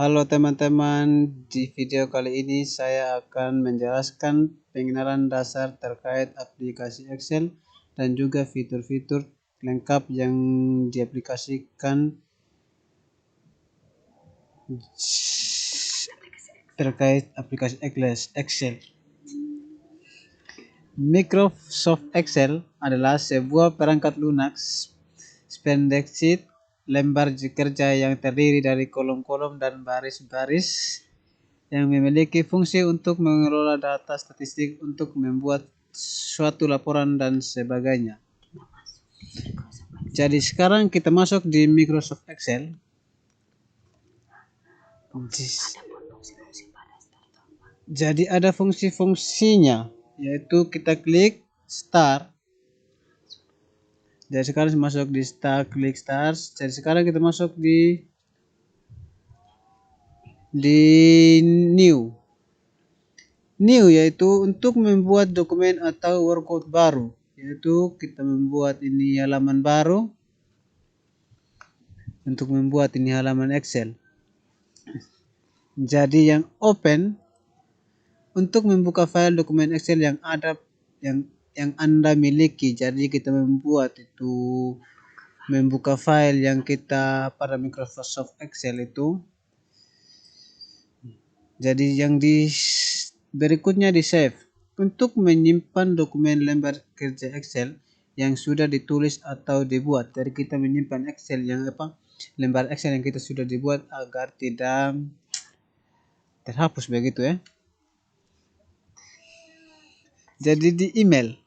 Halo teman-teman, di video kali ini saya akan menjelaskan pengenalan dasar terkait aplikasi Excel dan juga fitur-fitur lengkap yang diaplikasikan terkait aplikasi Excel. Microsoft Excel adalah sebuah perangkat lunak spreadsheet lembar kerja yang terdiri dari kolom-kolom dan baris-baris yang memiliki fungsi untuk mengelola data statistik untuk membuat suatu laporan dan sebagainya. Jadi sekarang kita masuk di Microsoft Excel. Jadi ada fungsi-fungsinya, yaitu kita klik Start. Jadi sekarang masuk di Start, klik Start. Jadi sekarang kita masuk di New. New yaitu untuk membuat dokumen atau workbook baru, yaitu kita membuat ini halaman baru. Untuk membuat ini halaman Excel. Jadi yang open untuk membuka file dokumen Excel yang ada yang Anda miliki. Jadi kita membuat itu membuka file yang kita pada Microsoft Excel itu. Jadi yang di berikutnya di save untuk menyimpan dokumen lembar kerja Excel yang sudah ditulis atau dibuat. Jadi kita menyimpan Excel yang lembar Excel yang kita sudah dibuat agar tidak terhapus begitu ya. Jadi di email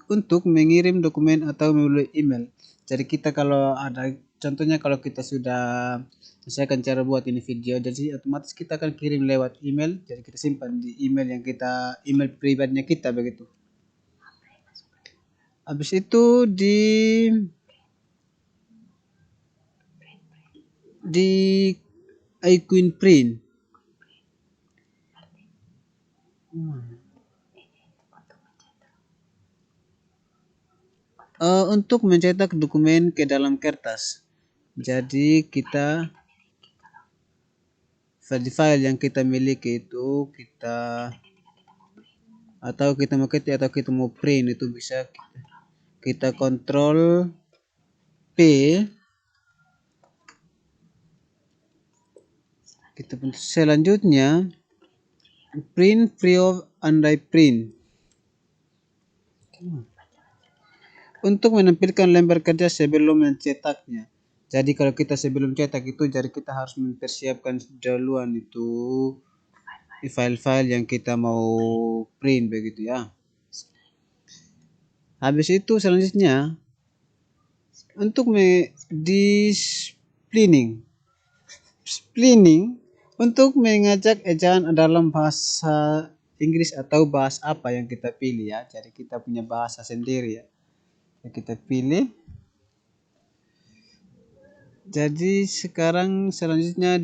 untuk mengirim dokumen atau melalui email. Jadi kita kalau ada contohnya kalau kita sudah selesaikan cara buat ini video, jadi otomatis kita akan kirim lewat email. Jadi kita simpan di email yang email pribadinya kita begitu. Habis itu di icon print. Untuk mencetak dokumen ke dalam kertas. Jadi kita file yang kita miliki itu kita mau ketik atau kita mau print itu bisa kita kontrol P. Kita selanjutnya print free of andai print. Untuk menampilkan lembar kerja sebelum mencetaknya. Jadi kalau kita sebelum cetak itu, jadi kita harus mempersiapkan duluan itu file-file yang kita mau print begitu ya. Habis itu selanjutnya untuk splitting untuk mengajak ejaan dalam bahasa Inggris atau bahasa apa yang kita pilih ya. Jadi kita punya bahasa sendiri ya. Kita pilih. Jadi sekarang selanjutnya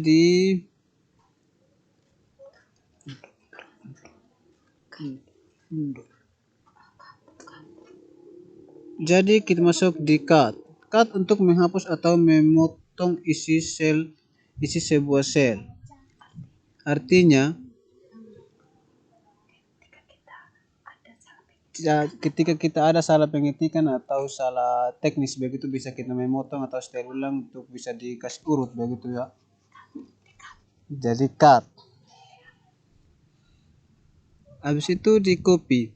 jadi kita masuk di cut untuk menghapus atau memotong isi sebuah sel. Artinya ketika kita ada salah pengetikan atau salah teknis begitu, bisa kita memotong atau setel ulang untuk bisa dikasih urut begitu ya. Jadi cut. Habis itu di copy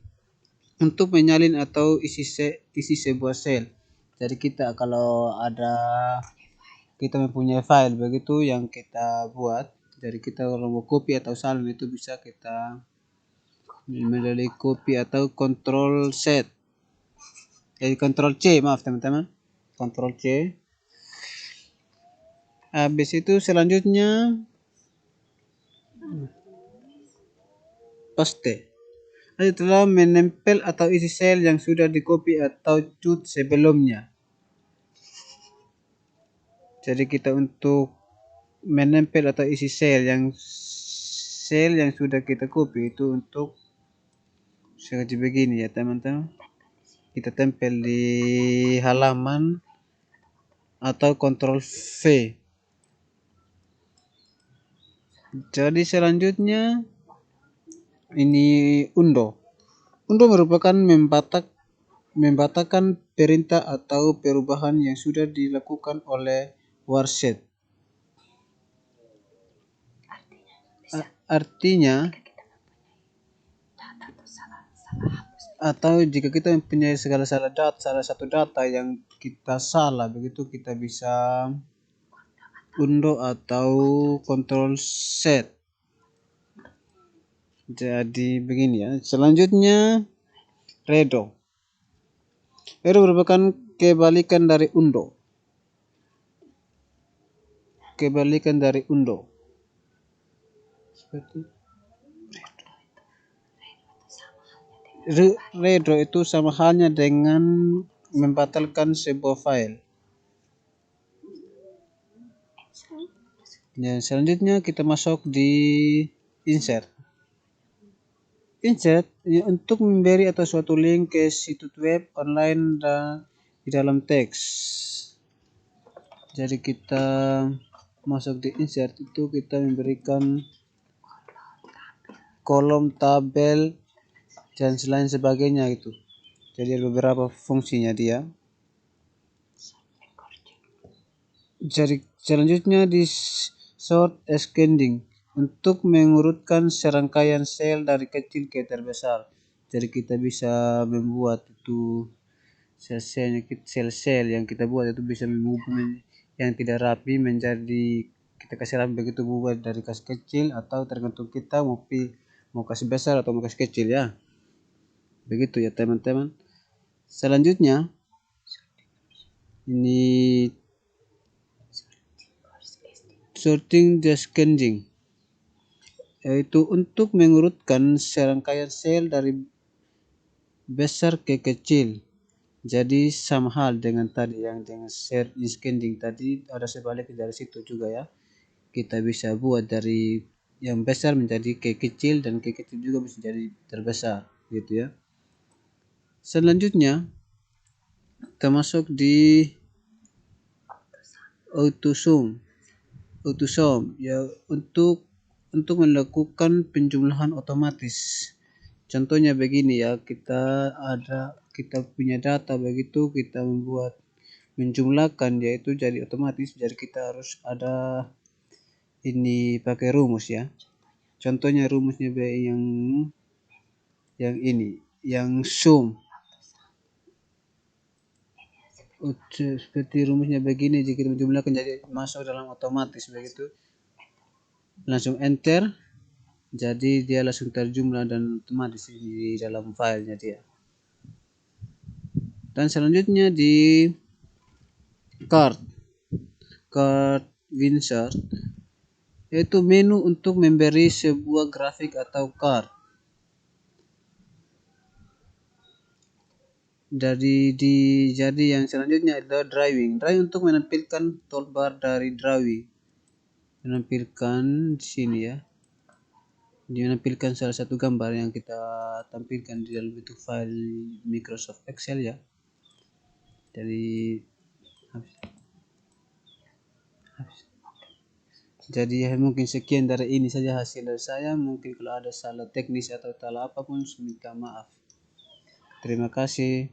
untuk menyalin atau isi sebuah sel. Jadi kita kalau kita mempunyai file begitu yang kita buat, jadi kita kalau mau copy atau salin itu bisa kita melalui copy atau control C, maaf teman-teman, control C. Habis itu selanjutnya paste. Setelah menempel atau isi sel yang sudah di copy atau cut sebelumnya. Jadi kita untuk menempel atau isi sel yang sudah kita copy itu untuk seperti begini ya teman-teman. Kita tempel di halaman atau Ctrl V. Jadi selanjutnya ini undo. Undo merupakan membatalkan perintah atau perubahan yang sudah dilakukan oleh warshed. Artinya atau jika kita mempunyai salah satu data yang kita salah, begitu kita bisa undo atau control set. Jadi begini ya. Selanjutnya redo. Redo merupakan kebalikan dari undo. Kebalikan dari undo. Seperti redo itu sama halnya dengan membatalkan sebuah file. Dan selanjutnya kita masuk di insert. Insert untuk memberi atau suatu link ke situs web online dan di dalam teks. Jadi kita masuk di insert itu kita memberikan kolom, tabel, dan selain sebagainya itu. Jadi ada beberapa fungsinya dia. Jadi selanjutnya di sort ascending untuk mengurutkan serangkaian sel dari kecil ke terbesar. Jadi kita bisa membuat itu sel-sel yang kita buat itu bisa mengubah yang tidak rapi menjadi kita kasih rapi, begitu buat dari kasih kecil atau tergantung kita mau kasih besar atau mau kasih kecil ya. Begitu ya teman-teman. Selanjutnya ini sorting descending, yaitu untuk mengurutkan serangkaian sel dari besar ke kecil. Jadi sama hal dengan tadi yang dengan share descending tadi, ada sebaliknya dari situ juga ya. Kita bisa buat dari yang besar menjadi ke kecil dan ke kecil juga bisa jadi terbesar gitu ya. Selanjutnya kita masuk di autosum. Autosum ya untuk melakukan penjumlahan otomatis. Contohnya begini ya, kita punya data, begitu kita menjumlahkan yaitu jadi otomatis, jadi kita harus ada ini pakai rumus ya. Contohnya rumusnya yang ini, yang sum. Seperti rumusnya begini, jika kita menjumlahkan jadi masuk dalam otomatis begitu. Langsung enter. Jadi dia langsung terjumlah dan otomatis di dalam filenya dia. Dan selanjutnya di card insert, yaitu menu untuk memberi sebuah grafik atau card. Jadi yang selanjutnya adalah drawing. Drawing untuk menampilkan toolbar dari drawing. Menampilkan di sini ya. Dia menampilkan salah satu gambar yang kita tampilkan di dalam bentuk file Microsoft Excel ya. Jadi mungkin sekian dari ini saja hasil dari saya. Mungkin kalau ada salah teknis atau salah apapun, minta maaf. Terima kasih.